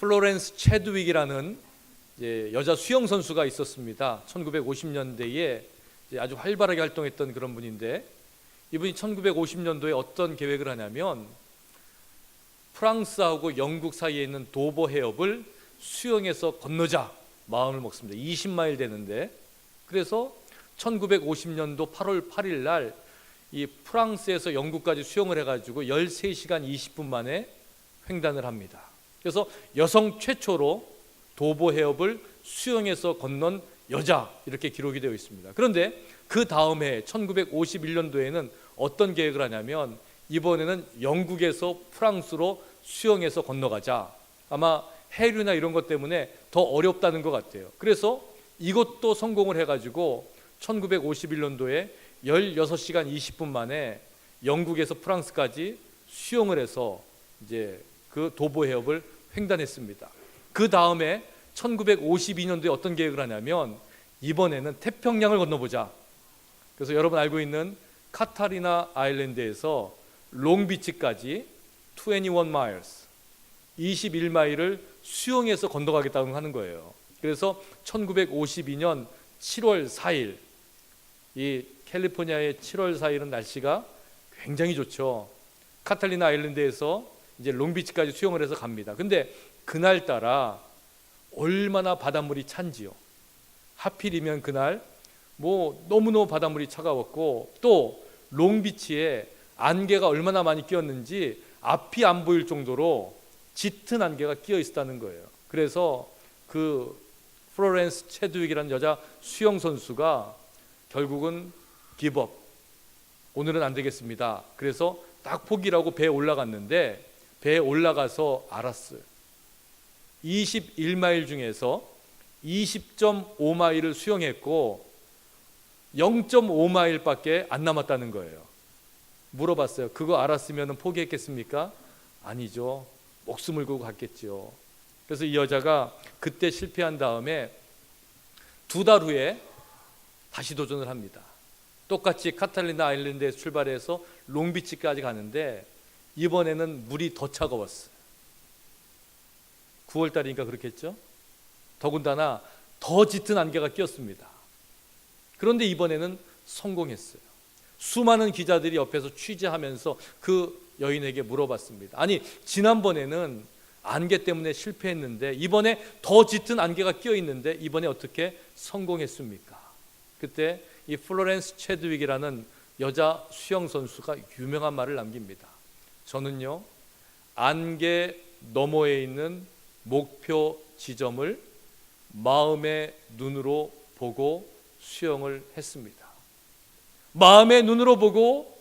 플로렌스 체드윅이라는 여자 수영 선수가 있었습니다. 1950년대에 아주 활발하게 활동했던 그런 분인데, 이분이 1950년도에 어떤 계획을 하냐면 프랑스하고 영국 사이에 있는 도보 해협을 수영해서 건너자 마음을 먹습니다. 20마일 되는데, 그래서 1950년도 8월 8일 날 이 프랑스에서 영국까지 수영을 해가지고 13시간 20분 만에 횡단을 합니다. 그래서 여성 최초로 도보 해협을 수영해서 건넌 여자, 이렇게 기록이 되어 있습니다. 그런데 그 다음해 1951년도에는 어떤 계획을 하냐면 이번에는 영국에서 프랑스로 수영해서 건너가자. 아마 해류나 이런 것 때문에 더 어렵다는 것 같아요. 그래서 이것도 성공을 해가지고 1951년도에 16시간 20분 만에 영국에서 프랑스까지 수영을 해서 이제 그 도보 해협을 횡단했습니다. 그 다음에 1952년도에 어떤 계획을 하냐면 이번에는 태평양을 건너보자. 그래서 여러분 알고 있는 카타리나 아일랜드에서 롱비치까지 21 miles, 21마일을 수영해서 건너가겠다고 하는 거예요. 그래서 1952년 7월 4일, 이 캘리포니아의 7월 4일은 날씨가 굉장히 좋죠. 카탈리나 아일랜드에서 이제 롱비치까지 수영을 해서 갑니다. 근데 그날따라 얼마나 바닷물이 찬지요. 하필이면 그날 너무너무 바닷물이 차가웠고, 또 롱비치에 안개가 얼마나 많이 끼었는지 앞이 안 보일 정도로 짙은 안개가 끼어 있었다는 거예요. 그래서 그 플로렌스 체드윅이라는 여자 수영 선수가 결국은 기브업, 오늘은 안 되겠습니다. 그래서 딱 포기라고 배에 올라갔는데, 배에 올라가서 알았어요. 21마일 중에서 20.5마일을 수영했고 0.5마일밖에 안 남았다는 거예요. 물어봤어요. 그거 알았으면 포기했겠습니까? 아니죠. 목숨을 걸고 갔겠죠. 그래서 이 여자가 그때 실패한 다음에 2달 후에 다시 도전을 합니다. 똑같이 카탈리나 아일랜드에서 출발해서 롱비치까지 가는데 이번에는 물이 더 차가웠어요. 9월달이니까 그렇겠죠. 더군다나 더 짙은 안개가 끼었습니다. 그런데 이번에는 성공했어요. 수많은 기자들이 옆에서 취재하면서 그 여인에게 물어봤습니다. 아니, 지난번에는 안개 때문에 실패했는데 이번에 더 짙은 안개가 끼어 있는데 이번에 어떻게 성공했습니까? 그때 이 플로렌스 체드윅이라는 여자 수영 선수가 유명한 말을 남깁니다. 저는요, 안개 너머에 있는 목표 지점을 마음의 눈으로 보고 수영을 했습니다. 마음의 눈으로 보고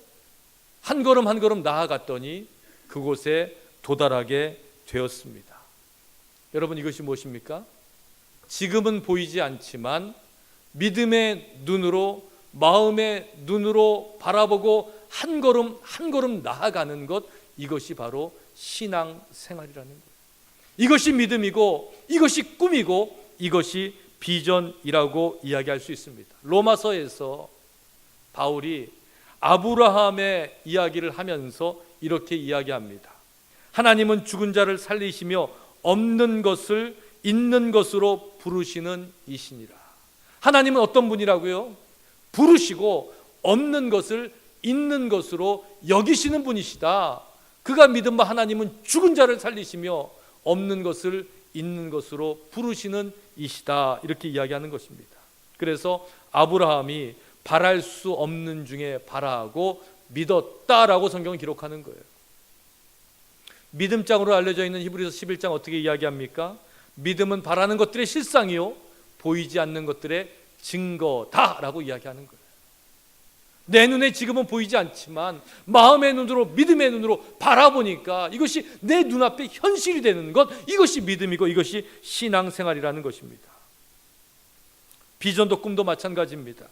한 걸음 한 걸음 나아갔더니 그곳에 도달하게 되었습니다. 여러분, 이것이 무엇입니까? 지금은 보이지 않지만 믿음의 눈으로, 마음의 눈으로 바라보고 한 걸음 한 걸음 나아가는 것, 이것이 바로 신앙 생활이라는 거예요. 이것이 믿음이고, 이것이 꿈이고, 이것이 비전이라고 이야기할 수 있습니다. 로마서에서 바울이 아브라함의 이야기를 하면서 이렇게 이야기합니다. 하나님은 죽은 자를 살리시며 없는 것을 있는 것으로 부르시는 이시니라. 하나님은 어떤 분이라고요? 부르시고 없는 것을 있는 것으로 여기시는 분이시다. 그가 믿은 바 하나님은 죽은 자를 살리시며 없는 것을 있는 것으로 부르시는 이시다. 이렇게 이야기하는 것입니다. 그래서 아브라함이 바랄 수 없는 중에 바라고 믿었다라고 성경은 기록하는 거예요. 믿음장으로 알려져 있는 히브리서 11장 어떻게 이야기합니까? 믿음은 바라는 것들의 실상이요 보이지 않는 것들의 증거다라고 이야기하는 거예요. 내 눈에 지금은 보이지 않지만 마음의 눈으로, 믿음의 눈으로 바라보니까 이것이 내 눈앞에 현실이 되는 것, 이것이 믿음이고 이것이 신앙생활이라는 것입니다. 비전도 꿈도 마찬가지입니다.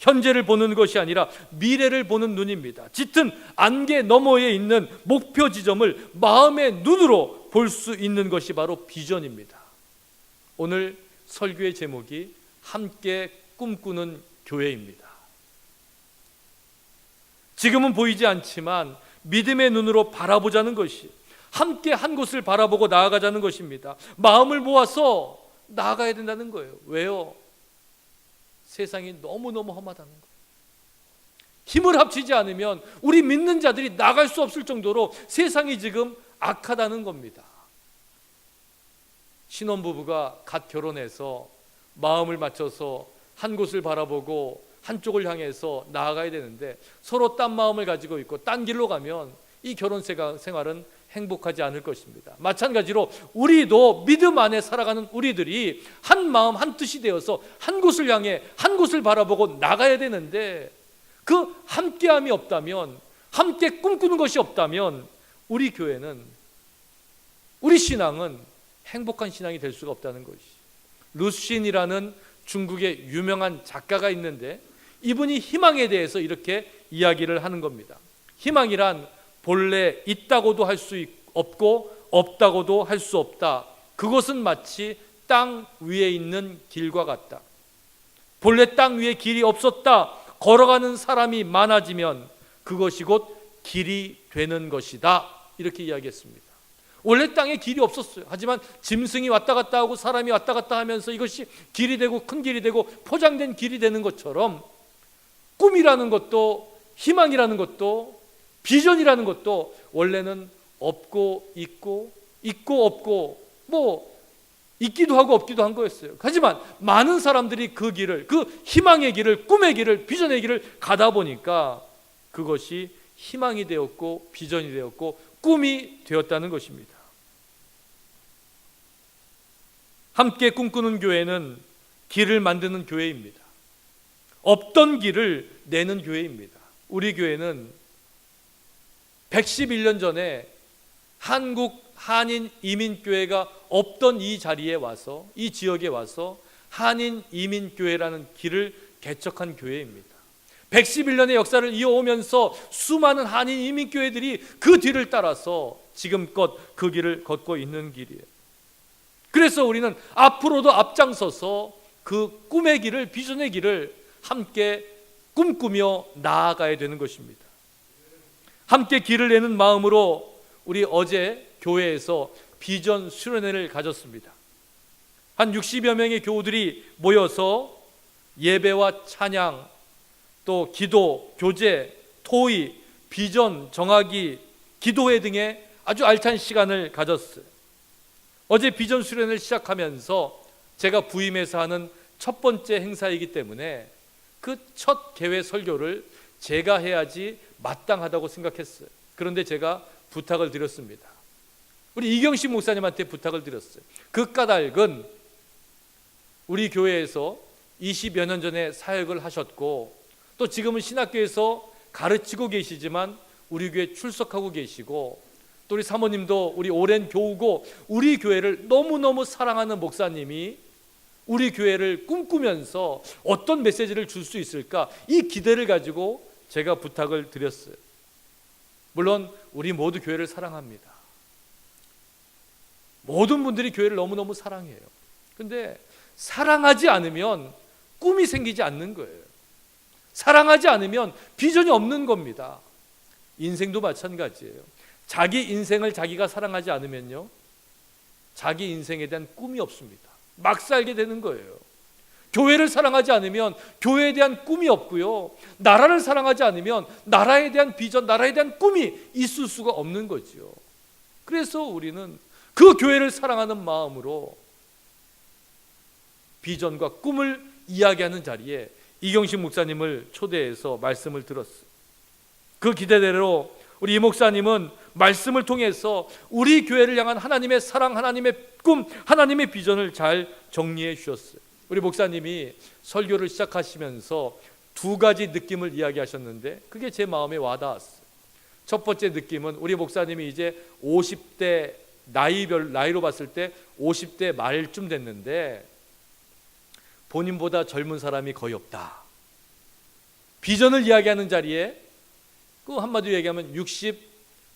현재를 보는 것이 아니라 미래를 보는 눈입니다. 짙은 안개 너머에 있는 목표 지점을 마음의 눈으로 볼 수 있는 것이 바로 비전입니다. 오늘 설교의 제목이 함께 꿈꾸는 교회입니다. 지금은 보이지 않지만 믿음의 눈으로 바라보자는 것이, 함께 한 곳을 바라보고 나아가자는 것입니다. 마음을 모아서 나아가야 된다는 거예요. 왜요? 세상이 너무너무 험하다는 거예요. 힘을 합치지 않으면 우리 믿는 자들이 나갈 수 없을 정도로 세상이 지금 악하다는 겁니다. 신혼부부가 갓 결혼해서 마음을 맞춰서 한 곳을 바라보고 한쪽을 향해서 나아가야 되는데 서로 딴 마음을 가지고 있고 딴 길로 가면 이 결혼 생활은 행복하지 않을 것입니다. 마찬가지로 우리도 믿음 안에 살아가는 우리들이 한 마음 한 뜻이 되어서 한 곳을 향해 한 곳을 바라보고 나가야 되는데 그 함께함이 없다면, 함께 꿈꾸는 것이 없다면 우리 교회는, 우리 신앙은 행복한 신앙이 될 수가 없다는 것이. 루신이라는 중국의 유명한 작가가 있는데 이분이 희망에 대해서 이렇게 이야기를 하는 겁니다. 희망이란 본래 있다고도 할 수 없고 없다고도 할 수 없다. 그것은 마치 땅 위에 있는 길과 같다. 본래 땅 위에 길이 없었다. 걸어가는 사람이 많아지면 그것이 곧 길이 되는 것이다. 이렇게 이야기했습니다. 원래 땅에 길이 없었어요. 하지만 짐승이 왔다 갔다 하고 사람이 왔다 갔다 하면서 이것이 길이 되고 큰 길이 되고 포장된 길이 되는 것처럼 꿈이라는 것도 희망이라는 것도 비전이라는 것도 원래는 없고 있고 있고 없고 뭐 있기도 하고 없기도 한 거였어요. 하지만 많은 사람들이 그 길을, 그 희망의 길을, 꿈의 길을, 비전의 길을 가다 보니까 그것이 희망이 되었고 비전이 되었고 꿈이 되었다는 것입니다. 함께 꿈꾸는 교회는 길을 만드는 교회입니다. 없던 길을 내는 교회입니다. 우리 교회는 111년 전에 한국 한인 이민교회가 없던 이 자리에 와서, 이 지역에 와서 한인 이민교회라는 길을 개척한 교회입니다. 111년의 역사를 이어오면서 수많은 한인 이민교회들이 그 뒤를 따라서 지금껏 그 길을 걷고 있는 길이에요. 그래서 우리는 앞으로도 앞장서서 그 꿈의 길을, 비전의 길을 함께 꿈꾸며 나아가야 되는 것입니다. 함께 길을 내는 마음으로 우리 어제 교회에서 비전 수련회를 가졌습니다. 한 60여 명의 교우들이 모여서 예배와 찬양, 또 기도, 교제, 토의, 비전 정하기, 기도회 등의 아주 알찬 시간을 가졌어요. 어제 비전 수련회를 시작하면서 제가 부임해서 하는 첫 번째 행사이기 때문에 그 첫 개회 설교를 제가 해야지 마땅하다고 생각했어요. 그런데 제가 부탁을 드렸습니다. 우리 이경식 목사님한테 부탁을 드렸어요. 그 까닭은 우리 교회에서 20여 년 전에 사역을 하셨고 또 지금은 신학교에서 가르치고 계시지만 우리 교회에 출석하고 계시고 또 우리 사모님도 우리 오랜 교우고 우리 교회를 너무너무 사랑하는 목사님이 우리 교회를 꿈꾸면서 어떤 메시지를 줄 수 있을까, 이 기대를 가지고 제가 부탁을 드렸어요. 물론 우리 모두 교회를 사랑합니다. 모든 분들이 교회를 너무너무 사랑해요. 근데 사랑하지 않으면 꿈이 생기지 않는 거예요. 사랑하지 않으면 비전이 없는 겁니다. 인생도 마찬가지예요. 자기 인생을 자기가 사랑하지 않으면요, 자기 인생에 대한 꿈이 없습니다. 막 살게 되는 거예요. 교회를 사랑하지 않으면 교회에 대한 꿈이 없고요, 나라를 사랑하지 않으면 나라에 대한 비전, 나라에 대한 꿈이 있을 수가 없는 거죠. 그래서 우리는 그 교회를 사랑하는 마음으로 비전과 꿈을 이야기하는 자리에 이경식 목사님을 초대해서 말씀을 들었어요. 그 기대대로 우리 이 목사님은 말씀을 통해서 우리 교회를 향한 하나님의 사랑, 하나님의 꿈, 하나님의 비전을 잘 정리해 주셨어요. 우리 목사님이 설교를 시작하시면서 두 가지 느낌을 이야기하셨는데 그게 제 마음에 와닿았어요. 첫 번째 느낌은 우리 목사님이 이제 50대 나이로 봤을 때 50대 말쯤 됐는데 본인보다 젊은 사람이 거의 없다. 비전을 이야기하는 자리에 그 한마디로 얘기하면 60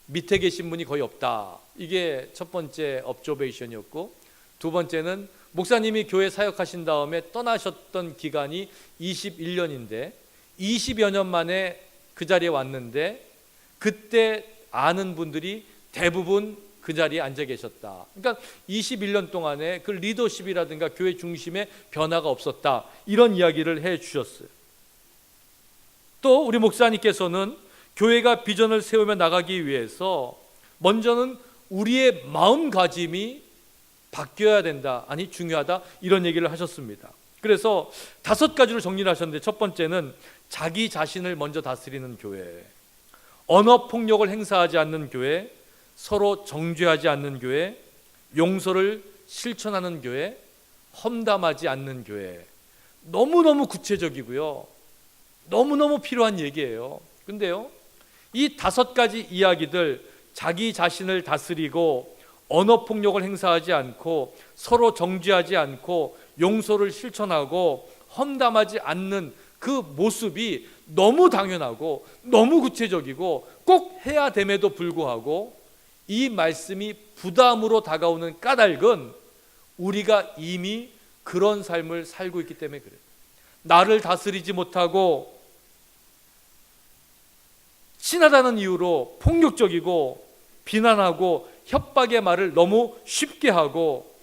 밑에 계신 분이 거의 없다. 이게 첫 번째 observation이었고, 두 번째는 목사님이 교회 사역하신 다음에 떠나셨던 기간이 21년인데 20여 년 만에 그 자리에 왔는데 그때 아는 분들이 대부분 그 자리에 앉아 계셨다. 그러니까 21년 동안에 그 리더십이라든가 교회 중심의 변화가 없었다, 이런 이야기를 해 주셨어요. 또 우리 목사님께서는 교회가 비전을 세우며 나가기 위해서 먼저는 우리의 마음가짐이 바뀌어야 된다, 아니 중요하다, 이런 얘기를 하셨습니다. 그래서 5가지로 정리를 하셨는데, 첫 번째는 자기 자신을 먼저 다스리는 교회, 언어 폭력을 행사하지 않는 교회, 서로 정죄하지 않는 교회, 용서를 실천하는 교회, 험담하지 않는 교회. 너무너무 구체적이고요, 너무너무 필요한 얘기예요. 근데요, 이 5가지 이야기들, 자기 자신을 다스리고 언어 폭력을 행사하지 않고 서로 정죄하지 않고 용서를 실천하고 험담하지 않는 그 모습이 너무 당연하고 너무 구체적이고 꼭 해야 됨에도 불구하고 이 말씀이 부담으로 다가오는 까닭은 우리가 이미 그런 삶을 살고 있기 때문에 그래요. 나를 다스리지 못하고 친하다는 이유로 폭력적이고 비난하고 협박의 말을 너무 쉽게 하고,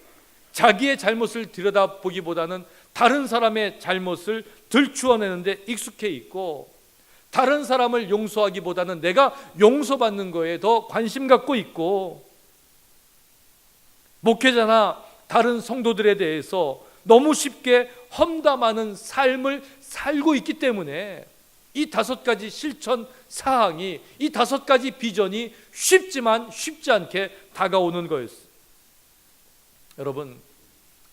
자기의 잘못을 들여다보기보다는 다른 사람의 잘못을 들추어내는데 익숙해 있고, 다른 사람을 용서하기보다는 내가 용서받는 거에 더 관심 갖고 있고, 목회자나 다른 성도들에 대해서 너무 쉽게 험담하는 삶을 살고 있기 때문에 이 5가지 실천 사항이, 이 5가지 비전이 쉽지만 쉽지 않게 다가오는 거였어요. 여러분,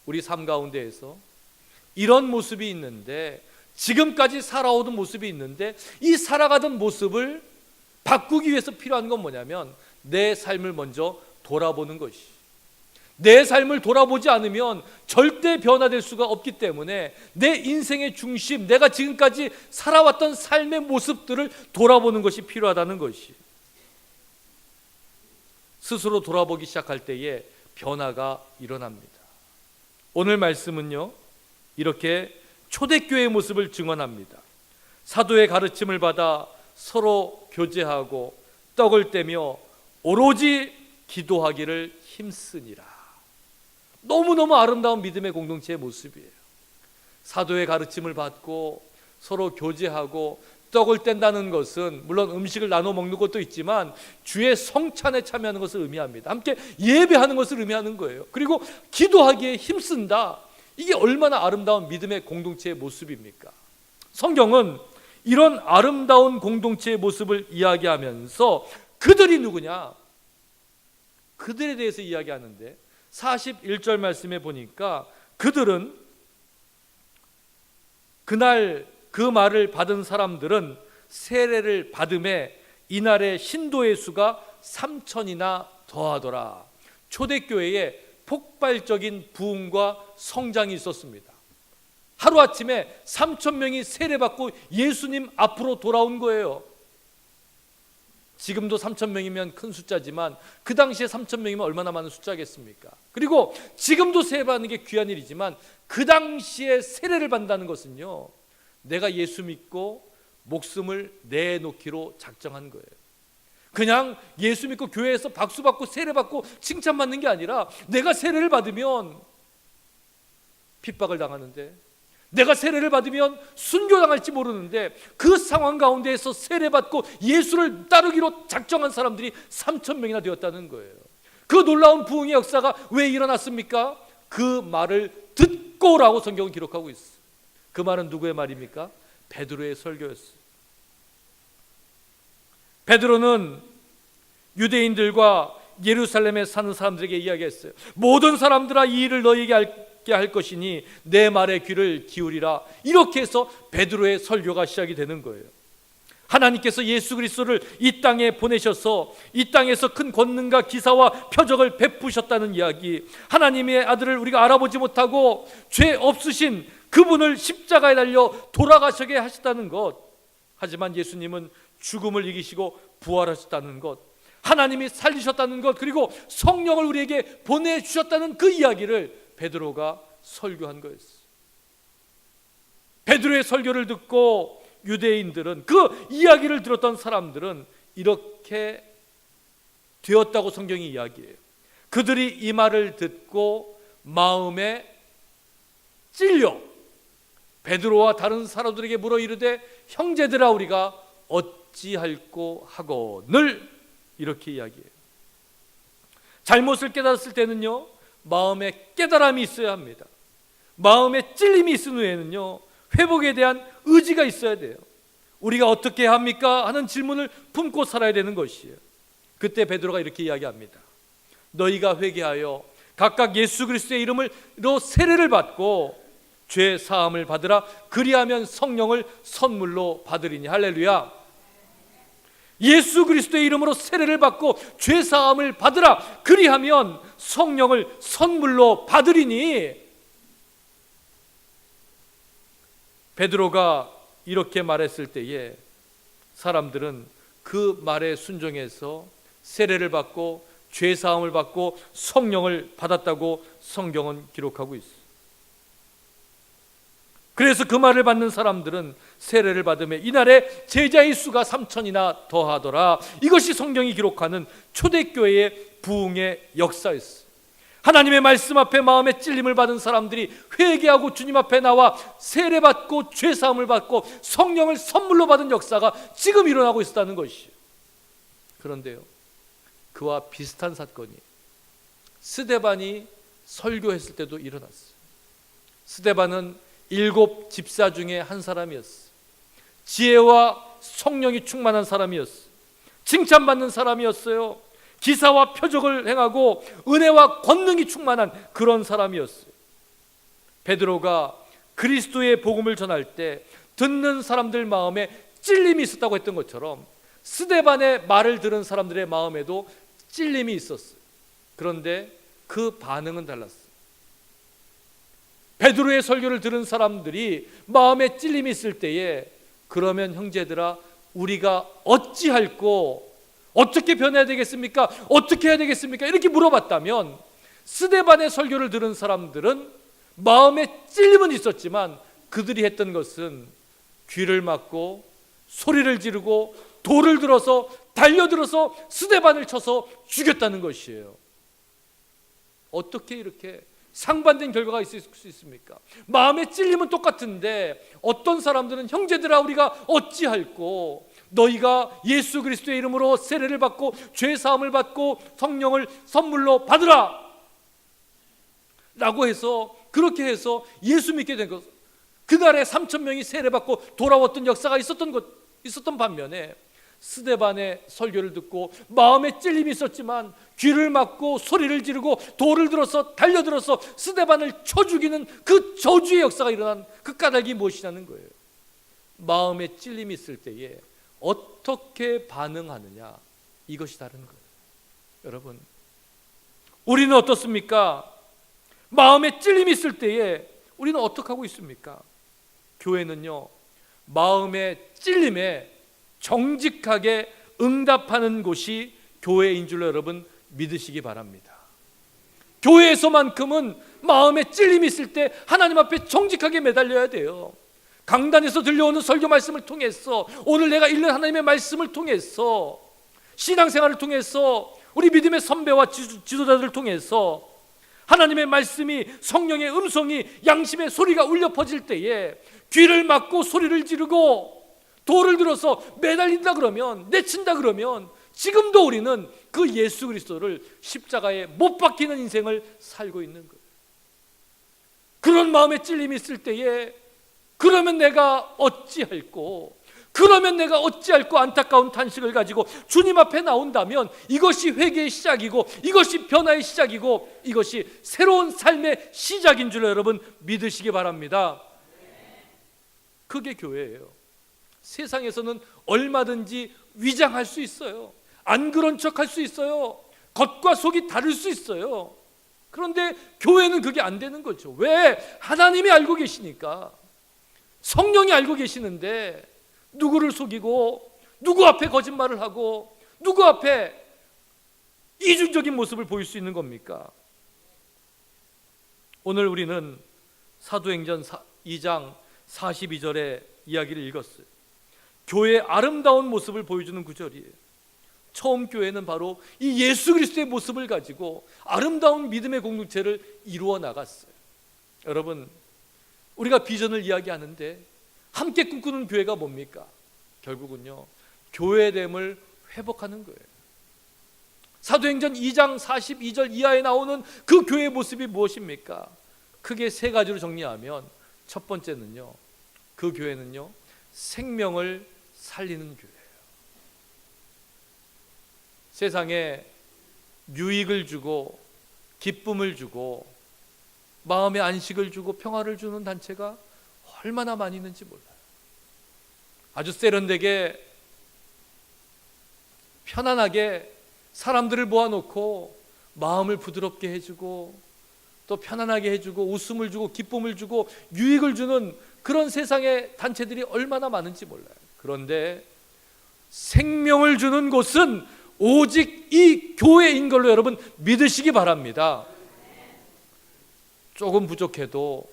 우리 삶 가운데에서 이런 모습이 있는데, 지금까지 살아오던 모습이 있는데, 이 살아가던 모습을 바꾸기 위해서 필요한 건 뭐냐면 내 삶을 먼저 돌아보는 것이, 내 삶을 돌아보지 않으면 절대 변화될 수가 없기 때문에 내 인생의 중심, 내가 지금까지 살아왔던 삶의 모습들을 돌아보는 것이 필요하다는 것이, 스스로 돌아보기 시작할 때에 변화가 일어납니다. 오늘 말씀은요, 이렇게 초대교회의 모습을 증언합니다. 사도의 가르침을 받아 서로 교제하고 떡을 떼며 오로지 기도하기를 힘쓰니라. 너무너무 아름다운 믿음의 공동체의 모습이에요. 사도의 가르침을 받고 서로 교제하고 떡을 뗀다는 것은 물론 음식을 나눠 먹는 것도 있지만 주의 성찬에 참여하는 것을 의미합니다. 함께 예배하는 것을 의미하는 거예요. 그리고 기도하기에 힘쓴다. 이게 얼마나 아름다운 믿음의 공동체의 모습입니까? 성경은 이런 아름다운 공동체의 모습을 이야기하면서 그들이 누구냐? 그들에 대해서 이야기하는데 41절 말씀에 보니까 그들은, 그날 그 말을 받은 사람들은 세례를 받음에 이날의 신도의 수가 3,000이나 더하더라. 초대교회에 폭발적인 부흥과 성장이 있었습니다. 하루아침에 3,000명이 세례받고 예수님 앞으로 돌아온 거예요. 지금도 3,000명이면 큰 숫자지만 그 당시에 3,000명이면 얼마나 많은 숫자겠습니까? 그리고 지금도 세례받는 게 귀한 일이지만 그 당시에 세례를 받는다는 것은요, 내가 예수 믿고 목숨을 내놓기로 작정한 거예요. 그냥 예수 믿고 교회에서 박수 받고 세례 받고 칭찬받는 게 아니라, 내가 세례를 받으면 핍박을 당하는데, 내가 세례를 받으면 순교당할지 모르는데, 그 상황 가운데에서 세례받고 예수를 따르기로 작정한 사람들이 3,000명이나 되었다는 거예요. 그 놀라운 부흥의 역사가 왜 일어났습니까? 그 말을 듣고라고 성경은 기록하고 있어요. 그 말은 누구의 말입니까? 베드로의 설교였어요. 베드로는 유대인들과 예루살렘에 사는 사람들에게 이야기했어요. 모든 사람들아, 이 일을 너희에게 할 것이니 내 말에 귀를 기울이라. 이렇게 해서 베드로의 설교가 시작이 되는 거예요. 하나님께서 예수 그리스도를 이 땅에 보내셔서 이 땅에서 큰 권능과 기사와 표적을 베푸셨다는 이야기, 하나님의 아들을 우리가 알아보지 못하고 죄 없으신 그분을 십자가에 달려 돌아가시게 하셨다는 것, 하지만 예수님은 죽음을 이기시고 부활하셨다는 것, 하나님이 살리셨다는 것, 그리고 성령을 우리에게 보내주셨다는 그 이야기를 베드로가 설교한 거였어요. 베드로의 설교를 듣고 유대인들은, 그 이야기를 들었던 사람들은 이렇게 되었다고 성경이 이야기해요. 그들이 이 말을 듣고 마음에 찔려 베드로와 다른 사람들에게 물어 이르되 형제들아 우리가 어찌할꼬 하거늘 이렇게 이야기해요. 잘못을 깨달았을 때는요 마음에 깨달음이 있어야 합니다. 마음에 찔림이 있은 후에는요 회복에 대한 의지가 있어야 돼요. 우리가 어떻게 합니까? 하는 질문을 품고 살아야 되는 것이에요. 그때 베드로가 이렇게 이야기합니다. 너희가 회개하여 각각 예수 그리스도의 이름으로 세례를 받고 죄 사함을 받으라. 그리하면 성령을 선물로 받으리니. 할렐루야. 예수 그리스도의 이름으로 세례를 받고 죄 사함을 받으라. 그리하면 성령을 선물로 받으리니. 베드로가 이렇게 말했을 때에 사람들은 그 말에 순종해서 세례를 받고 죄 사함을 받고 성령을 받았다고 성경은 기록하고 있어요. 그래서 그 말을 받는 사람들은 세례를 받으며 이날에 제자의 수가 3,000이나 더하더라. 이것이 성경이 기록하는 초대교회의 부흥의 역사였어요. 하나님의 말씀 앞에 마음의 찔림을 받은 사람들이 회개하고 주님 앞에 나와 세례받고 죄사함을 받고 성령을 선물로 받은 역사가 지금 일어나고 있었다는 것이에요. 그런데요 그와 비슷한 사건이 스데반이 설교했을 때도 일어났어요. 스데반은 7 집사 중에 한 사람이었어요. 지혜와 성령이 충만한 사람이었어요. 칭찬받는 사람이었어요. 기사와 표적을 행하고 은혜와 권능이 충만한 그런 사람이었어요. 베드로가 그리스도의 복음을 전할 때 듣는 사람들 마음에 찔림이 있었다고 했던 것처럼 스데반의 말을 들은 사람들의 마음에도 찔림이 있었어요. 그런데 그 반응은 달랐어요. 베드로의 설교를 들은 사람들이 마음에 찔림이 있을 때에 그러면 형제들아 우리가 어찌할꼬 어떻게 변해야 되겠습니까? 어떻게 해야 되겠습니까? 이렇게 물어봤다면 스데반의 설교를 들은 사람들은 마음에 찔림은 있었지만 그들이 했던 것은 귀를 막고 소리를 지르고 돌을 들어서 달려들어서 스데반을 쳐서 죽였다는 것이에요. 어떻게 이렇게 상반된 결과가 있을 수 있습니까? 마음의 찔림은 똑같은데 어떤 사람들은 형제들아 우리가 어찌할꼬 너희가 예수 그리스도의 이름으로 세례를 받고 죄 사함을 받고 성령을 선물로 받으라 라고 해서 그렇게 해서 예수 믿게 된 것. 그날에 3,000명이 세례받고 돌아왔던 역사가 있었던 반면에 스데반의 설교를 듣고 마음에 찔림이 있었지만 귀를 막고 소리를 지르고 돌을 들어서 달려들어서 스데반을 쳐 죽이는 그 저주의 역사가 일어난 그 까닭이 무엇이냐는 거예요. 마음에 찔림이 있을 때에 어떻게 반응하느냐 이것이 다른 거예요. 여러분 우리는 어떻습니까? 마음에 찔림이 있을 때에 우리는 어떻게 하고 있습니까? 교회는요 마음의 찔림에 정직하게 응답하는 곳이 교회인 줄로 여러분 믿으시기 바랍니다. 교회에서만큼은 마음에 찔림이 있을 때 하나님 앞에 정직하게 매달려야 돼요. 강단에서 들려오는 설교 말씀을 통해서 오늘 내가 읽는 하나님의 말씀을 통해서 신앙생활을 통해서 우리 믿음의 선배와 지도자들을 통해서 하나님의 말씀이 성령의 음성이 양심의 소리가 울려 퍼질 때에 귀를 막고 소리를 지르고 돌을 들어서 매달린다 그러면 내친다 그러면 지금도 우리는 그 예수 그리스도를 십자가에 못 박히는 인생을 살고 있는 거예요. 그런 마음의 찔림이 있을 때에 그러면 내가 어찌할꼬 그러면 내가 어찌할꼬 안타까운 탄식을 가지고 주님 앞에 나온다면 이것이 회개의 시작이고 이것이 변화의 시작이고 이것이 새로운 삶의 시작인 줄 여러분 믿으시기 바랍니다. 그게 교회예요. 세상에서는 얼마든지 위장할 수 있어요. 안 그런 척 할 수 있어요. 겉과 속이 다를 수 있어요. 그런데 교회는 그게 안 되는 거죠. 왜? 하나님이 알고 계시니까. 성령이 알고 계시는데 누구를 속이고 누구 앞에 거짓말을 하고 누구 앞에 이중적인 모습을 보일 수 있는 겁니까? 오늘 우리는 사도행전 2장 42절의 이야기를 읽었어요. 교회의 아름다운 모습을 보여주는 구절이에요. 처음 교회는 바로 이 예수 그리스도의 모습을 가지고 아름다운 믿음의 공동체를 이루어 나갔어요. 여러분, 우리가 비전을 이야기하는데 함께 꿈꾸는 교회가 뭡니까? 결국은요, 교회됨을 회복하는 거예요. 사도행전 2장 42절 이하에 나오는 그 교회의 모습이 무엇입니까? 크게 세 가지로 정리하면 첫 번째는요, 그 교회는요, 생명을 살리는 교회예요. 세상에 유익을 주고 기쁨을 주고 마음의 안식을 주고 평화를 주는 단체가 얼마나 많이 있는지 몰라요. 아주 세련되게 편안하게 사람들을 모아놓고 마음을 부드럽게 해주고 또 편안하게 해주고 웃음을 주고 기쁨을 주고 유익을 주는 그런 세상의 단체들이 얼마나 많은지 몰라요. 그런데 생명을 주는 곳은 오직 이 교회인 걸로 여러분 믿으시기 바랍니다. 조금 부족해도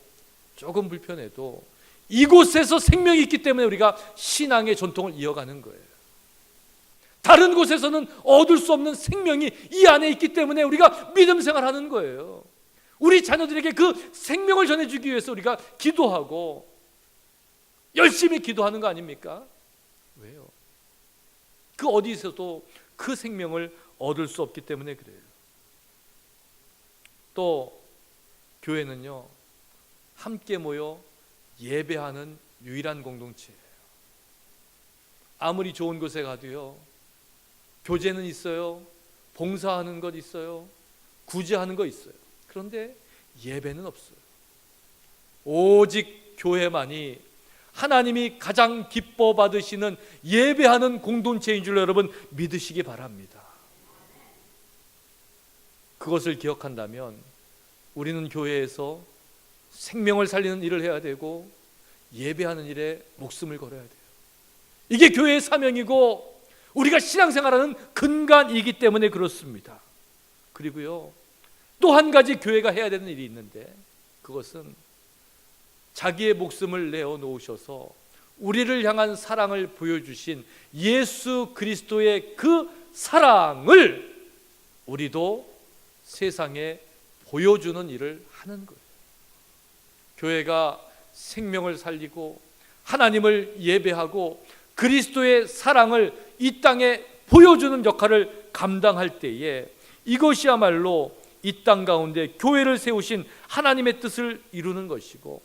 조금 불편해도 이곳에서 생명이 있기 때문에 우리가 신앙의 전통을 이어가는 거예요. 다른 곳에서는 얻을 수 없는 생명이 이 안에 있기 때문에 우리가 믿음 생활하는 거예요. 우리 자녀들에게 그 생명을 전해주기 위해서 우리가 기도하고 열심히 기도하는 거 아닙니까? 왜요? 그 어디서도 그 생명을 얻을 수 없기 때문에 그래요. 또 교회는요, 함께 모여 예배하는 유일한 공동체예요. 아무리 좋은 곳에 가도요, 교제는 있어요, 봉사하는 것 있어요, 구제하는 거 있어요. 그런데 예배는 없어요. 오직 교회만이 하나님이 가장 기뻐 받으시는 예배하는 공동체인 줄 여러분 믿으시기 바랍니다. 그것을 기억한다면 우리는 교회에서 생명을 살리는 일을 해야 되고 예배하는 일에 목숨을 걸어야 돼요. 이게 교회의 사명이고 우리가 신앙생활하는 근간이기 때문에 그렇습니다. 그리고요, 또 한 가지 교회가 해야 되는 일이 있는데 그것은 자기의 목숨을 내어놓으셔서 우리를 향한 사랑을 보여주신 예수 그리스도의 그 사랑을 우리도 세상에 보여주는 일을 하는 거예요. 교회가 생명을 살리고 하나님을 예배하고 그리스도의 사랑을 이 땅에 보여주는 역할을 감당할 때에 이것이야말로 이 땅 가운데 교회를 세우신 하나님의 뜻을 이루는 것이고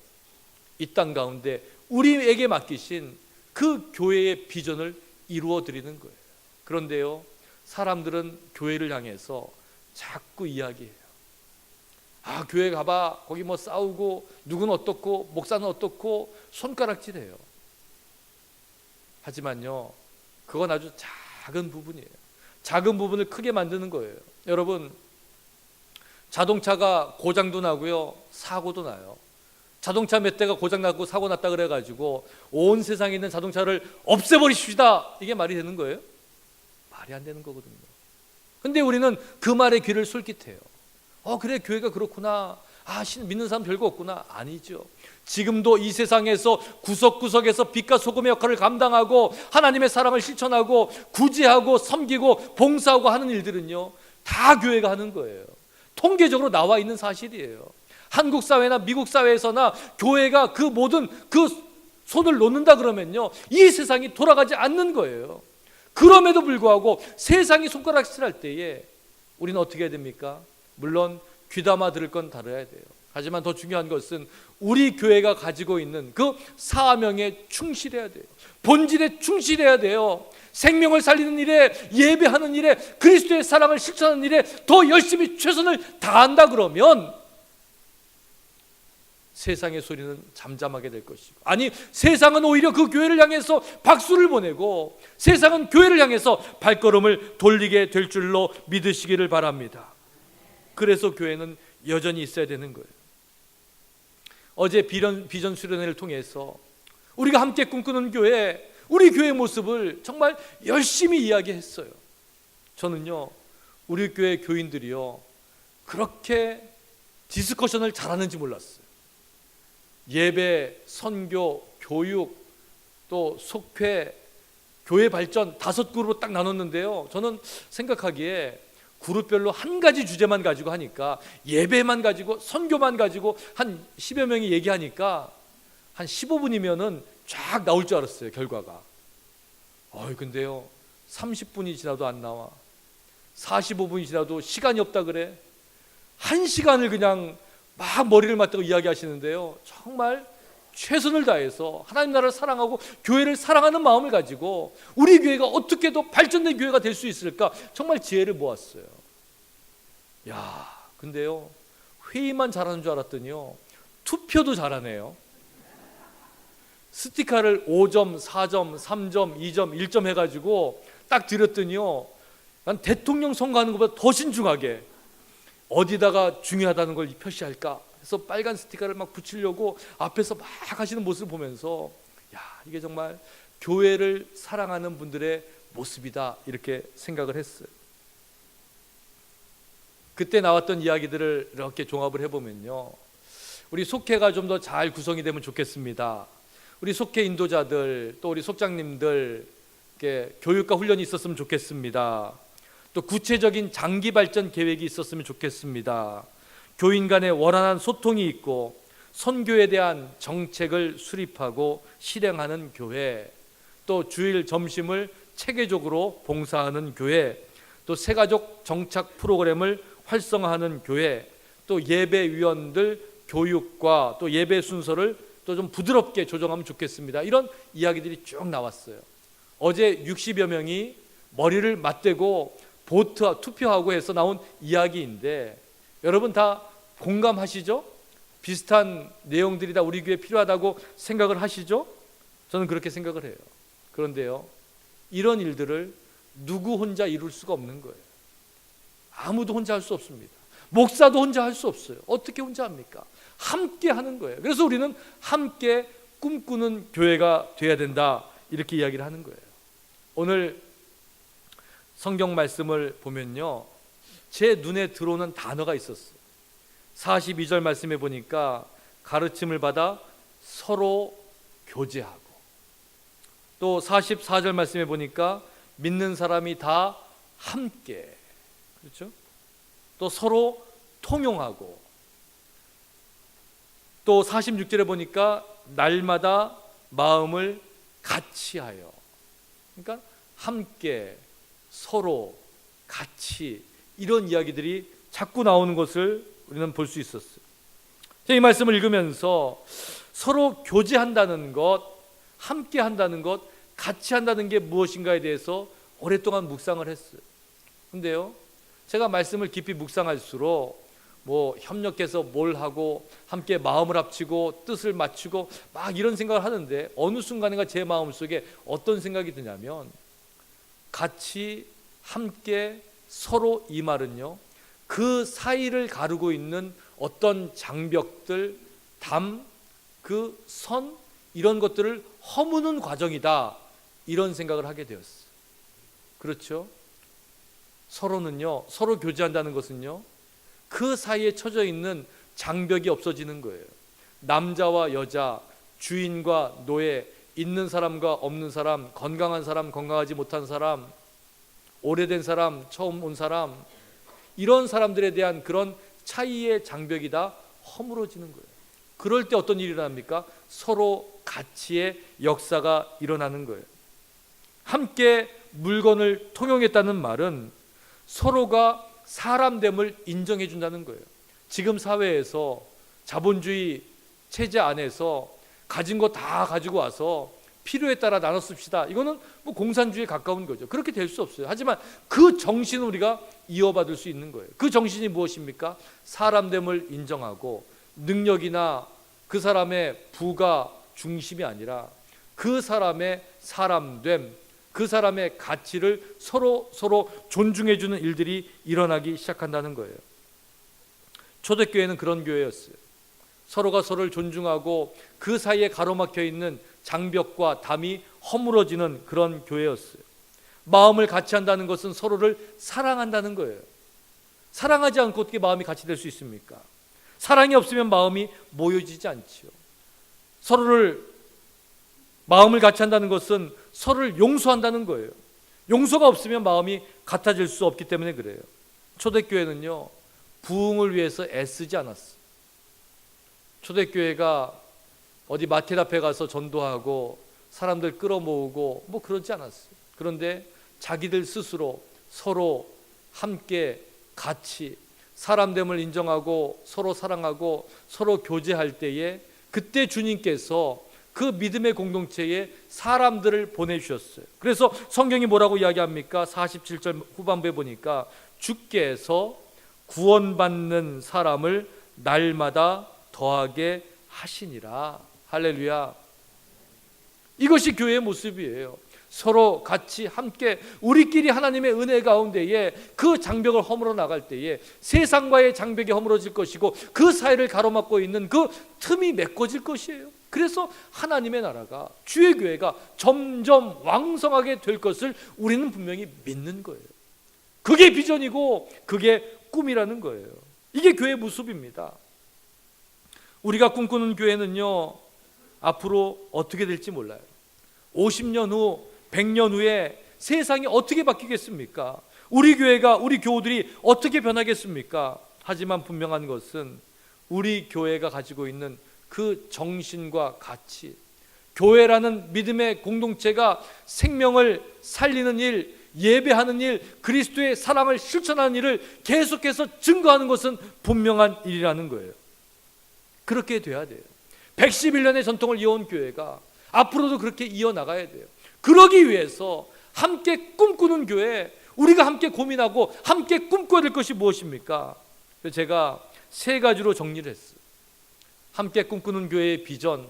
이 땅 가운데 우리에게 맡기신 그 교회의 비전을 이루어 드리는 거예요. 그런데요, 사람들은 교회를 향해서 자꾸 이야기해요. 아, 교회 가봐, 거기 뭐 싸우고 누구는 어떻고 목사는 어떻고 손가락질해요. 하지만요, 그건 아주 작은 부분이에요. 작은 부분을 크게 만드는 거예요. 여러분, 자동차가 고장도 나고요, 사고도 나요. 자동차 몇 대가 고장났고 사고 났다 그래가지고 온 세상에 있는 자동차를 없애버리십시다, 이게 말이 되는 거예요? 말이 안 되는 거거든요. 근데 우리는 그 말에 귀를 솔깃해요. 그래, 교회가 그렇구나, 믿는 사람 별거 없구나. 아니죠. 지금도 이 세상에서 구석구석에서 빛과 소금의 역할을 감당하고 하나님의 사랑을 실천하고 구제하고 섬기고 봉사하고 하는 일들은요, 다 교회가 하는 거예요. 통계적으로 나와 있는 사실이에요. 한국 사회나 미국 사회에서나 교회가 그 모든 그 손을 놓는다 그러면요, 이 세상이 돌아가지 않는 거예요. 그럼에도 불구하고 세상이 손가락질할 때에 우리는 어떻게 해야 됩니까? 물론 귀담아 들을 건 다뤄야 돼요. 하지만 더 중요한 것은 우리 교회가 가지고 있는 그 사명에 충실해야 돼요. 본질에 충실해야 돼요. 생명을 살리는 일에, 예배하는 일에, 그리스도의 사랑을 실천하는 일에 더 열심히 최선을 다한다 그러면 세상의 소리는 잠잠하게 될 것이고, 아니, 세상은 오히려 그 교회를 향해서 박수를 보내고 세상은 교회를 향해서 발걸음을 돌리게 될 줄로 믿으시기를 바랍니다. 그래서 교회는 여전히 있어야 되는 거예요. 어제 비전 수련회를 통해서 우리가 함께 꿈꾸는 교회, 우리 교회의 모습을 정말 열심히 이야기했어요. 저는요, 우리 교회 교인들이요, 그렇게 디스커션을 잘하는지 몰랐어요. 예배, 선교, 교육, 또 속회, 교회 발전 5그룹으로 딱 나눴는데요. 저는 생각하기에 그룹별로 한 가지 주제만 가지고 하니까, 예배만 가지고 선교만 가지고 한 10여 명이 얘기하니까 한 15분이면은 쫙 나올 줄 알았어요, 결과가. 근데요 30분이 지나도 안 나와. 45분이 지나도 시간이 없다 그래. 1시간을 그냥 막 머리를 맞대고 이야기하시는데요, 정말 최선을 다해서 하나님 나라를 사랑하고 교회를 사랑하는 마음을 가지고 우리 교회가 어떻게 더 발전된 교회가 될 수 있을까, 정말 지혜를 모았어요. 근데요 회의만 잘하는 줄 알았더니요 투표도 잘하네요. 스티커를 5점, 4점, 3점, 2점, 1점 해가지고 딱 드렸더니요, 난 대통령 선거하는 것보다 더 신중하게 어디다가 중요하다는 걸 표시할까 해서 빨간 스티커를 막 붙이려고 앞에서 막 하시는 모습을 보면서, 이게 정말 교회를 사랑하는 분들의 모습이다, 이렇게 생각을 했어요. 그때 나왔던 이야기들을 이렇게 종합을 해보면요, 우리 속회가 좀 더 잘 구성이 되면 좋겠습니다. 우리 속회 인도자들, 또 우리 속장님들 교육과 훈련이 있었으면 좋겠습니다. 또 구체적인 장기 발전 계획이 있었으면 좋겠습니다. 교인 간의 원활한 소통이 있고 선교에 대한 정책을 수립하고 실행하는 교회, 또 주일 점심을 체계적으로 봉사하는 교회, 또 새가족 정착 프로그램을 활성화하는 교회, 또 예배위원들 교육과 또 예배 순서를 또 좀 부드럽게 조정하면 좋겠습니다. 이런 이야기들이 쭉 나왔어요. 어제 60여 명이 머리를 맞대고 보트 투표하고 해서 나온 이야기인데, 여러분 다 공감하시죠? 비슷한 내용들이 다 우리 교회에 필요하다고 생각을 하시죠? 저는 그렇게 생각을 해요. 그런데요, 이런 일들을 누구 혼자 이룰 수가 없는 거예요. 아무도 혼자 할 수 없습니다. 목사도 혼자 할 수 없어요. 어떻게 혼자 합니까? 함께 하는 거예요. 그래서 우리는 함께 꿈꾸는 교회가 돼야 된다, 이렇게 이야기를 하는 거예요. 오늘 성경 말씀을 보면요, 제 눈에 들어오는 단어가 있었어요. 42절 말씀에 보니까 가르침을 받아 서로 교제하고, 또 44절 말씀에 보니까 믿는 사람이 다 함께, 그렇죠? 또 서로 통용하고, 또 46절에 보니까 날마다 마음을 같이 하여, 그러니까 함께, 서로, 같이, 이런 이야기들이 자꾸 나오는 것을 우리는 볼 수 있었어요. 이 말씀을 읽으면서 서로 교제한다는 것, 함께 한다는 것, 같이 한다는 게 무엇인가에 대해서 오랫동안 묵상을 했어요. 근데요, 제가 말씀을 깊이 묵상할수록 협력해서 뭘 하고 함께 마음을 합치고 뜻을 맞추고 막 이런 생각을 하는데, 어느 순간인가 제 마음속에 어떤 생각이 드냐면, 같이, 함께, 서로, 이 말은요, 그 사이를 가르고 있는 어떤 장벽들, 담, 그 선, 이런 것들을 허무는 과정이다, 이런 생각을 하게 되었어요. 그렇죠? 서로는요, 서로 교제한다는 것은요, 그 사이에 처져 있는 장벽이 없어지는 거예요. 남자와 여자, 주인과 노예, 있는 사람과 없는 사람, 건강한 사람, 건강하지 못한 사람, 오래된 사람, 처음 온 사람, 이런 사람들에 대한 그런 차이의 장벽이 다 허물어지는 거예요. 그럴 때 어떤 일이 일어납니까? 서로 가치의 역사가 일어나는 거예요. 함께 물건을 통용했다는 말은 서로가 사람됨을 인정해 준다는 거예요. 지금 사회에서 자본주의 체제 안에서 가진 거 다 가지고 와서 필요에 따라 나눠 씁시다, 이거는 공산주의에 가까운 거죠. 그렇게 될 수 없어요. 하지만 그 정신을 우리가 이어받을 수 있는 거예요. 그 정신이 무엇입니까? 사람됨을 인정하고, 능력이나 그 사람의 부가 중심이 아니라 그 사람의 사람됨, 그 사람의 가치를 서로 존중해 주는 일들이 일어나기 시작한다는 거예요. 초대교회는 그런 교회였어요. 서로가 서로를 존중하고 그 사이에 가로막혀 있는 장벽과 담이 허물어지는 그런 교회였어요. 마음을 같이 한다는 것은 서로를 사랑한다는 거예요. 사랑하지 않고 어떻게 마음이 같이 될 수 있습니까? 사랑이 없으면 마음이 모여지지 않지요. 서로를 마음을 같이 한다는 것은 서로를 용서한다는 거예요. 용서가 없으면 마음이 같아질 수 없기 때문에 그래요. 초대교회는요, 부흥을 위해서 애쓰지 않았어요. 초대교회가 어디 마켓 앞에 가서 전도하고 사람들 끌어모으고 뭐 그러지 않았어요. 그런데 자기들 스스로 서로 함께 같이 사람됨을 인정하고 서로 사랑하고 서로 교제할 때에 그때 주님께서 그 믿음의 공동체에 사람들을 보내주셨어요. 그래서 성경이 뭐라고 이야기합니까? 47절 후반부에 보니까 주께서 구원받는 사람을 날마다 더하게 하시니라. 할렐루야. 이것이 교회의 모습이에요. 서로 같이 함께 우리끼리 하나님의 은혜 가운데에 그 장벽을 허물어 나갈 때에 세상과의 장벽이 허물어질 것이고 그 사이를 가로막고 있는 그 틈이 메꿔질 것이에요. 그래서 하나님의 나라가, 주의 교회가 점점 왕성하게 될 것을 우리는 분명히 믿는 거예요. 그게 비전이고 그게 꿈이라는 거예요. 이게 교회의 모습입니다. 우리가 꿈꾸는 교회는요, 앞으로 어떻게 될지 몰라요. 50년 후, 100년 후에 세상이 어떻게 바뀌겠습니까? 우리 교회가, 우리 교우들이 어떻게 변하겠습니까? 하지만 분명한 것은 우리 교회가 가지고 있는 그 정신과 가치, 교회라는 믿음의 공동체가 생명을 살리는 일, 예배하는 일, 그리스도의 사랑을 실천하는 일을 계속해서 증거하는 것은 분명한 일이라는 거예요. 그렇게 돼야 돼요. 111년의 전통을 이어온 교회가 앞으로도 그렇게 이어나가야 돼요. 그러기 위해서 함께 꿈꾸는 교회, 우리가 함께 고민하고 함께 꿈꿔야 될 것이 무엇입니까? 제가 세 가지로 정리를 했어요. 함께 꿈꾸는 교회의 비전,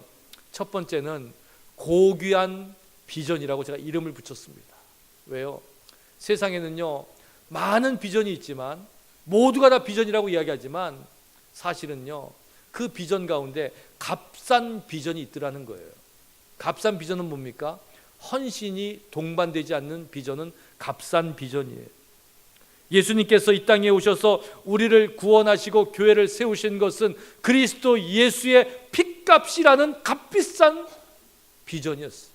첫 번째는 고귀한 비전이라고 제가 이름을 붙였습니다. 왜요? 세상에는요, 많은 비전이 있지만 모두가 다 비전이라고 이야기하지만 사실은요, 그 비전 가운데 값싼 비전이 있더라는 거예요. 값싼 비전은 뭡니까? 헌신이 동반되지 않는 비전은 값싼 비전이에요. 예수님께서 이 땅에 오셔서 우리를 구원하시고 교회를 세우신 것은 그리스도 예수의 핏값이라는 값비싼 비전이었어요.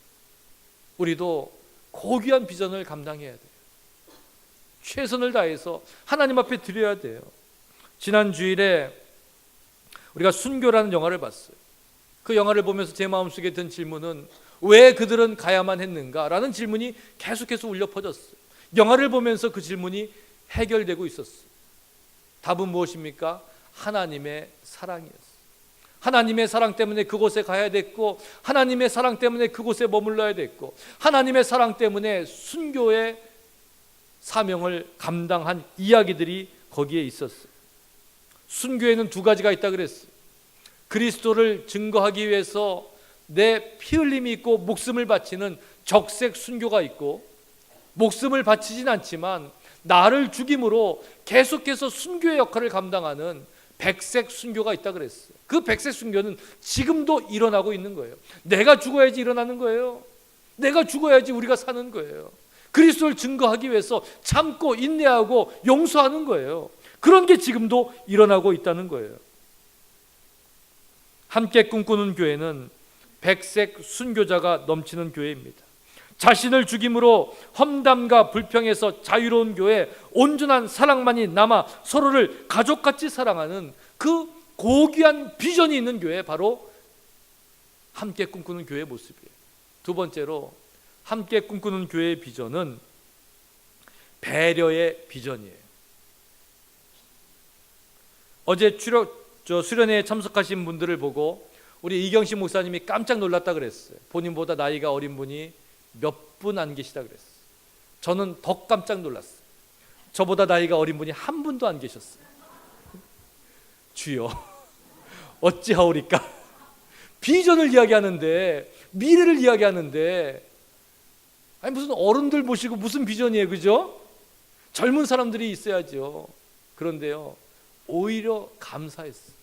우리도 고귀한 비전을 감당해야 돼요. 최선을 다해서 하나님 앞에 드려야 돼요. 지난 주일에 우리가 순교라는 영화를 봤어요. 그 영화를 보면서 제 마음속에 든 질문은 왜 그들은 가야만 했는가라는 질문이 계속해서 울려 퍼졌어요. 영화를 보면서 그 질문이 해결되고 있었어요. 답은 무엇입니까? 하나님의 사랑이었어요. 하나님의 사랑 때문에 그곳에 가야 됐고, 하나님의 사랑 때문에 그곳에 머물러야 됐고, 하나님의 사랑 때문에 순교의 사명을 감당한 이야기들이 거기에 있었어요. 순교에는 두 가지가 있다 그랬어요. 그리스도를 증거하기 위해서 내 피 흘림이 있고 목숨을 바치는 적색 순교가 있고, 목숨을 바치진 않지만 나를 죽임으로 계속해서 순교의 역할을 감당하는 백색 순교가 있다 그랬어요. 그 백색 순교는 지금도 일어나고 있는 거예요. 내가 죽어야지 일어나는 거예요. 내가 죽어야지 우리가 사는 거예요. 그리스도를 증거하기 위해서 참고 인내하고 용서하는 거예요. 그런 게 지금도 일어나고 있다는 거예요. 함께 꿈꾸는 교회는 백색 순교자가 넘치는 교회입니다. 자신을 죽임으로 험담과 불평에서 자유로운 교회, 온전한 사랑만이 남아 서로를 가족같이 사랑하는 그 고귀한 비전이 있는 교회, 바로 함께 꿈꾸는 교회의 모습이에요. 두 번째로 함께 꿈꾸는 교회의 비전은 배려의 비전이에요. 어제 수련회에 참석하신 분들을 보고 우리 이경식 목사님이 깜짝 놀랐다 그랬어요. 본인보다 나이가 어린 분이 몇 분 안 계시다 그랬어요. 저는 더 깜짝 놀랐어요. 저보다 나이가 어린 분이 한 분도 안 계셨어요. 주여, 어찌하오리까? 비전을 이야기하는데, 미래를 이야기하는데, 아니 무슨 어른들 모시고 무슨 비전이에요, 그죠? 젊은 사람들이 있어야죠. 그런데요, 오히려 감사했어요.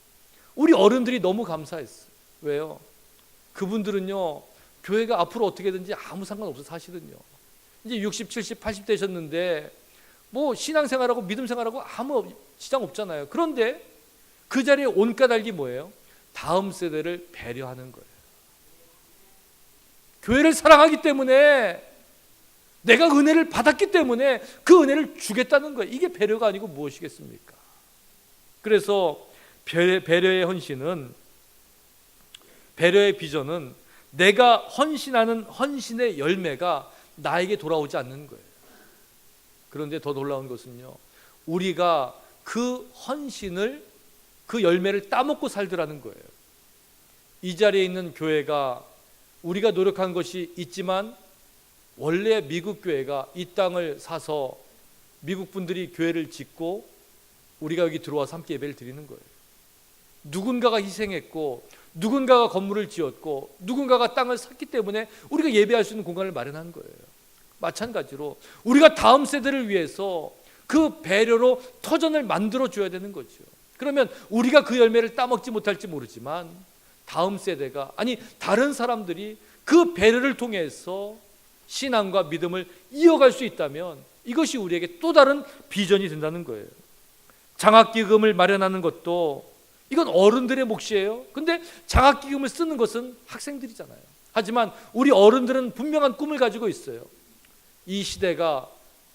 우리 어른들이 너무 감사했어요. 왜요? 그분들은요, 교회가 앞으로 어떻게 되든지 아무 상관없어요. 사실은요, 이제 60, 70, 80 되셨는데 뭐 신앙생활하고 믿음생활하고 아무 지장 없잖아요. 그런데 그 자리에 온 까닭이 뭐예요? 다음 세대를 배려하는 거예요. 교회를 사랑하기 때문에, 내가 은혜를 받았기 때문에 그 은혜를 주겠다는 거예요. 이게 배려가 아니고 무엇이겠습니까? 그래서 배려의 헌신은, 배려의 비전은 내가 헌신하는 헌신의 열매가 나에게 돌아오지 않는 거예요. 그런데 더 놀라운 것은요, 우리가 그 헌신을, 그 열매를 따먹고 살더라는 거예요. 이 자리에 있는 교회가 우리가 노력한 것이 있지만, 원래 미국 교회가 이 땅을 사서 미국 분들이 교회를 짓고 우리가 여기 들어와서 함께 예배를 드리는 거예요. 누군가가 희생했고, 누군가가 건물을 지었고, 누군가가 땅을 샀기 때문에 우리가 예배할 수 있는 공간을 마련한 거예요. 마찬가지로 우리가 다음 세대를 위해서 그 배려로 터전을 만들어 줘야 되는 거죠. 그러면 우리가 그 열매를 따먹지 못할지 모르지만 다음 세대가, 아니 다른 사람들이 그 배려를 통해서 신앙과 믿음을 이어갈 수 있다면 이것이 우리에게 또 다른 비전이 된다는 거예요. 장학기금을 마련하는 것도 이건 어른들의 몫이에요. 근데 장학기금을 쓰는 것은 학생들이잖아요. 하지만 우리 어른들은 분명한 꿈을 가지고 있어요. 이 시대가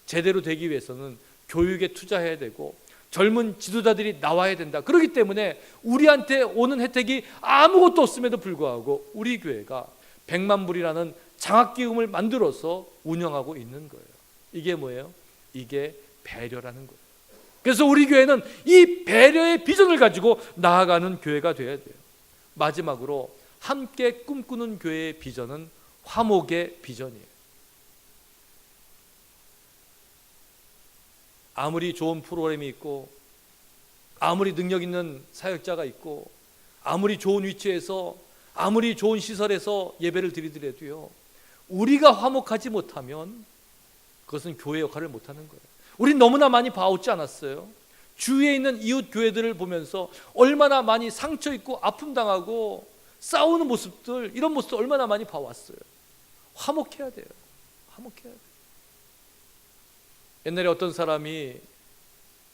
제대로 되기 위해서는 교육에 투자해야 되고 젊은 지도자들이 나와야 된다. 그렇기 때문에 우리한테 오는 혜택이 아무것도 없음에도 불구하고 우리 교회가 100만 불이라는 장학기금을 만들어서 운영하고 있는 거예요. 이게 뭐예요? 이게 배려라는 거예요. 그래서 우리 교회는 이 배려의 비전을 가지고 나아가는 교회가 되어야 돼요. 마지막으로 함께 꿈꾸는 교회의 비전은 화목의 비전이에요. 아무리 좋은 프로그램이 있고, 아무리 능력 있는 사역자가 있고, 아무리 좋은 위치에서, 아무리 좋은 시설에서 예배를 드리더라도요, 우리가 화목하지 못하면 그것은 교회 역할을 못하는 거예요. 우린 너무나 많이 봐오지 않았어요? 주위에 있는 이웃 교회들을 보면서 얼마나 많이 상처 있고 아픔 당하고 싸우는 모습들, 이런 모습들 얼마나 많이 봐왔어요. 화목해야 돼요. 화목해야 돼요. 옛날에 어떤 사람이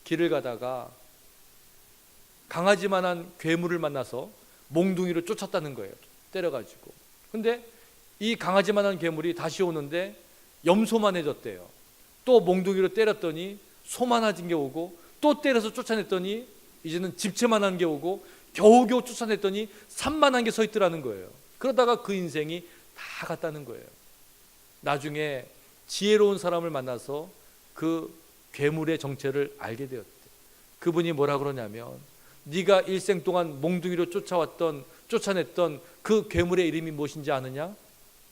길을 가다가 강아지만한 괴물을 만나서 몽둥이로 쫓았다는 거예요. 때려가지고. 근데 이 강아지만한 괴물이 다시 오는데 염소만해졌대요. 또 몽둥이로 때렸더니 소만해진 게 오고, 또 때려서 쫓아냈더니 이제는 집채만한 게 오고, 겨우겨우 쫓아냈더니 산만한 게 서 있더라는 거예요. 그러다가 그 인생이 다 갔다는 거예요. 나중에 지혜로운 사람을 만나서 그 괴물의 정체를 알게 되었대. 그분이 뭐라 그러냐면, 네가 일생 동안 몽둥이로 쫓아냈던 그 괴물의 이름이 무엇인지 아느냐?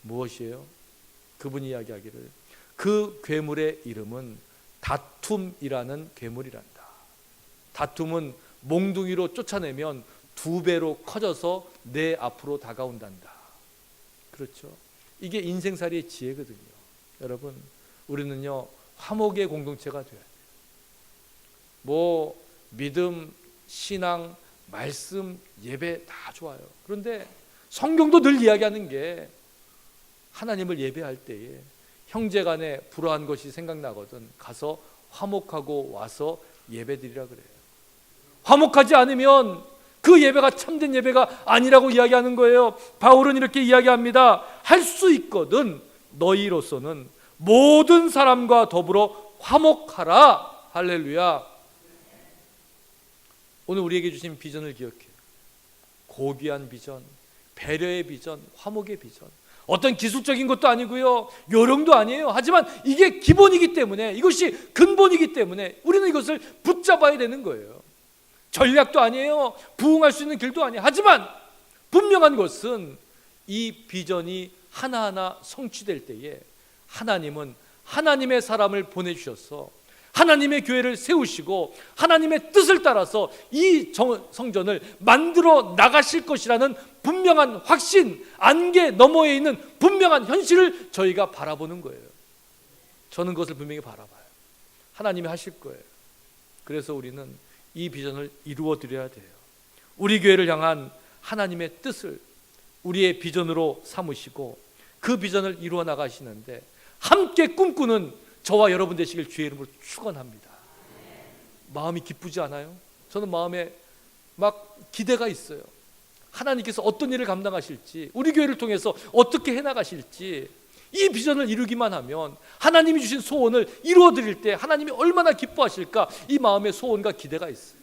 무엇이에요? 그분이 이야기하기를, 그 괴물의 이름은 다툼이라는 괴물이란다. 다툼은 몽둥이로 쫓아내면 2배로 커져서 내 앞으로 다가온단다. 그렇죠? 이게 인생살이의 지혜거든요. 여러분, 우리는요 화목의 공동체가 돼야 돼요. 뭐 믿음, 신앙, 말씀, 예배 다 좋아요. 그런데 성경도 늘 이야기하는 게, 하나님을 예배할 때에 형제간에 불화한 것이 생각나거든 가서 화목하고 와서 예배드리라 그래요. 화목하지 않으면 그 예배가 참된 예배가 아니라고 이야기하는 거예요. 바울은 이렇게 이야기합니다. 할 수 있거든 너희로서는 모든 사람과 더불어 화목하라. 할렐루야. 오늘 우리에게 주신 비전을 기억해요. 고귀한 비전, 배려의 비전, 화목의 비전. 어떤 기술적인 것도 아니고요, 요령도 아니에요. 하지만 이게 기본이기 때문에, 이것이 근본이기 때문에 우리는 이것을 붙잡아야 되는 거예요. 전략도 아니에요. 부흥할 수 있는 길도 아니에요. 하지만 분명한 것은 이 비전이 하나하나 성취될 때에 하나님은 하나님의 사람을 보내주셔서 하나님의 교회를 세우시고 하나님의 뜻을 따라서 이 성전을 만들어 나가실 것이라는 분명한 확신, 안개 너머에 있는 분명한 현실을 저희가 바라보는 거예요. 저는 그것을 분명히 바라봐요. 하나님이 하실 거예요. 그래서 우리는 이 비전을 이루어 드려야 돼요. 우리 교회를 향한 하나님의 뜻을 우리의 비전으로 삼으시고 그 비전을 이루어 나가시는데 함께 꿈꾸는 저와 여러분 되시길 주의 이름으로 축원합니다. 마음이 기쁘지 않아요? 저는 마음에 막 기대가 있어요. 하나님께서 어떤 일을 감당하실지, 우리 교회를 통해서 어떻게 해나가실지, 이 비전을 이루기만 하면 하나님이 주신 소원을 이루어 드릴 때 하나님이 얼마나 기뻐하실까, 이 마음에 소원과 기대가 있어요.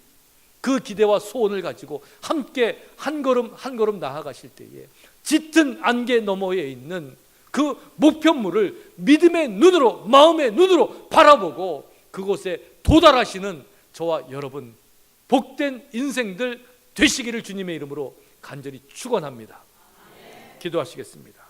그 기대와 소원을 가지고 함께 한 걸음 한 걸음 나아가실 때에 짙은 안개 너머에 있는 그 목표물을 믿음의 눈으로, 마음의 눈으로 바라보고 그곳에 도달하시는 저와 여러분 복된 인생들 되시기를 주님의 이름으로 간절히 축원합니다. 기도하시겠습니다.